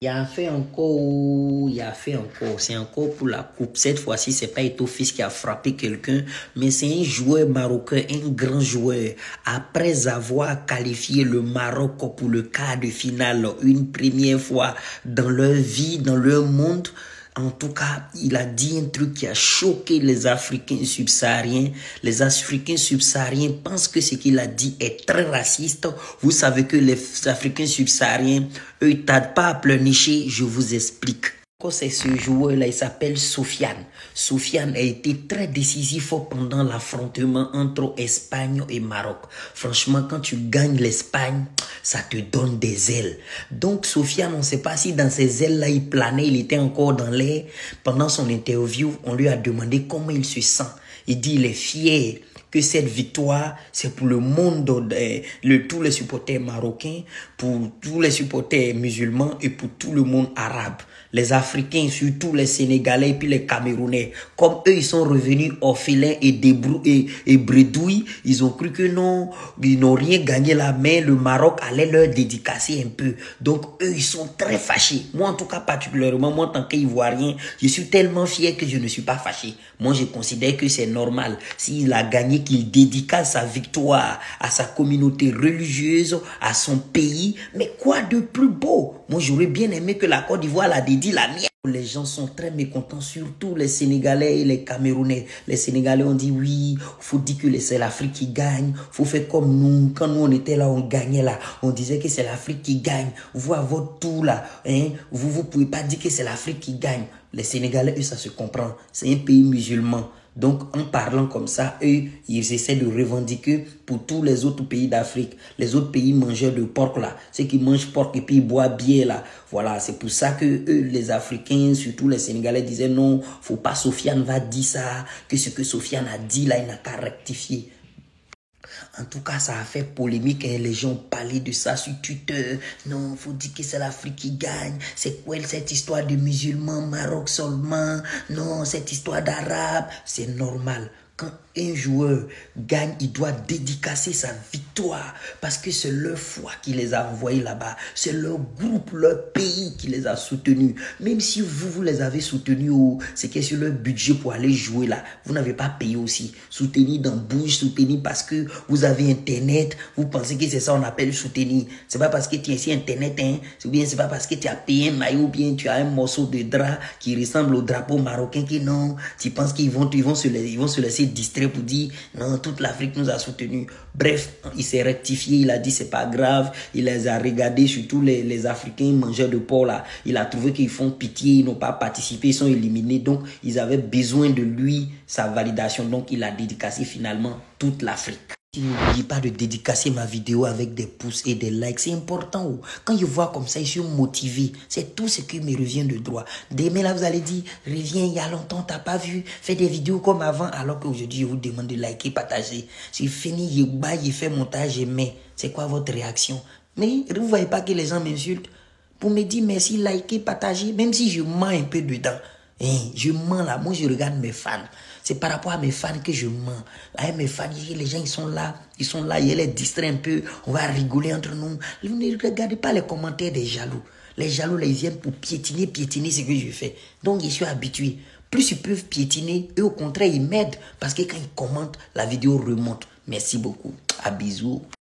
Il a fait encore, c'est encore pour la coupe. Cette fois-ci, c'est pas Eto'o-Fils qui a frappé quelqu'un, mais c'est un joueur marocain, un grand joueur. Après avoir qualifié le Maroc pour le quart de finale une première fois dans leur vie, dans leur monde, en tout cas, il a dit un truc qui a choqué les Africains subsahariens. Les Africains subsahariens pensent que ce qu'il a dit est très raciste. Vous savez que les Africains subsahariens, eux, ils tardent pas à pleurnicher. Je vous explique. C'est ce joueur-là, il s'appelle Sofiane. Sofiane a été très décisif pendant l'affrontement entre Espagne et Maroc. Franchement, quand tu gagnes l'Espagne, ça te donne des ailes. Donc Sofiane, on ne sait pas si dans ces ailes-là, il planait, il était encore dans l'air. Pendant son interview, on lui a demandé comment il se sent. Il dit il est fier que cette victoire, c'est pour le monde, tous les supporters marocains, pour tous les supporters musulmans et pour tout le monde arabe. Les Africains, surtout les Sénégalais et puis les Camerounais, comme eux, ils sont revenus orphelins et bredouilles, ils ont cru que non, ils n'ont rien gagné là, mais le Maroc allait leur dédicacer un peu. Donc, eux, ils sont très fâchés. Moi, en tout cas, particulièrement, moi, en tant qu'Ivoirien, je suis tellement fier que je ne suis pas fâché. Moi, je considère que c'est normal. S'il a gagné, qu'il dédicace sa victoire à sa communauté religieuse, à son pays. Mais quoi de plus beau? Moi, j'aurais bien aimé que la Côte d'Ivoire la dédie la mienne. Les gens sont très mécontents, surtout les Sénégalais et les Camerounais. Les Sénégalais ont dit oui, faut dire que c'est l'Afrique qui gagne. Faut faire comme nous. Quand nous on était là, on gagnait là. On disait que c'est l'Afrique qui gagne. Vous à votre tour là, hein, vous pouvez pas dire que c'est l'Afrique qui gagne. Les Sénégalais, eux, ça se comprend. C'est un pays musulman. Donc, en parlant comme ça, eux, ils essaient de revendiquer pour tous les autres pays d'Afrique, les autres pays mangeurs de porc là, ceux qui mangent porc et puis ils boivent bière là. Voilà, c'est pour ça que eux, les Africains, surtout les Sénégalais, disaient non, faut pas, Sofiane va dire ça, que ce que Sofiane a dit là, il n'a qu'à rectifier. En tout cas, ça a fait polémique et les gens parlaient de ça sur Twitter. Non, faut dire que c'est l'Afrique qui gagne. C'est quoi cette histoire de musulmans, Maroc seulement? Non, cette histoire d'Arabes. C'est normal. Quand un joueur gagne, il doit dédicacer sa victoire parce que c'est leur foi qui les a envoyés là-bas. C'est leur groupe, leur pays qui les a soutenus. Même si vous les avez soutenus, c'est que sur leur budget pour aller jouer là, vous n'avez pas payé aussi. Soutenir dans bouche, soutenir parce que vous avez Internet. Vous pensez que c'est ça on appelle soutenir. C'est pas parce que tu es sur Internet, hein. C'est pas parce que tu as payé un maillot ou bien tu as un morceau de drap qui ressemble au drapeau marocain que non. Tu penses qu'ils vont se laisser distraire pour dire non, toute l'Afrique nous a soutenus. Bref, il s'est rectifié, il a dit c'est pas grave, il les a regardés, surtout les Africains mangeurs de porc là, il a trouvé qu'ils font pitié, ils n'ont pas participé, ils sont éliminés, donc ils avaient besoin de lui, sa validation, donc il a dédicacé finalement toute l'Afrique. N'oubliez pas de dédicacer ma vidéo avec des pouces et des likes. C'est important. Quand je vois comme ça, je suis motivé. C'est tout ce qui me revient de droit. Demain, là, vous allez dire, reviens, il y a longtemps, t'as pas vu. Fais des vidéos comme avant. Alors qu'aujourd'hui, je vous demande de liker, partager. C'est fini, je fais montage et mets. C'est quoi votre réaction? Mais vous voyez pas que les gens m'insultent? Pour me dire merci, liker, partager. Même si je mens un peu dedans. Je mens là. Moi, je regarde mes fans. C'est par rapport à mes fans que je mens. Avec mes fans, les gens, ils sont là, ils les distraient un peu, on va rigoler entre nous. Ne regardez pas les commentaires des jaloux. Les jaloux, là, ils viennent pour piétiner ce que je fais. Donc, je suis habitué. Plus ils peuvent piétiner, eux, au contraire, ils m'aident. Parce que quand ils commentent, la vidéo remonte. Merci beaucoup. À bisous.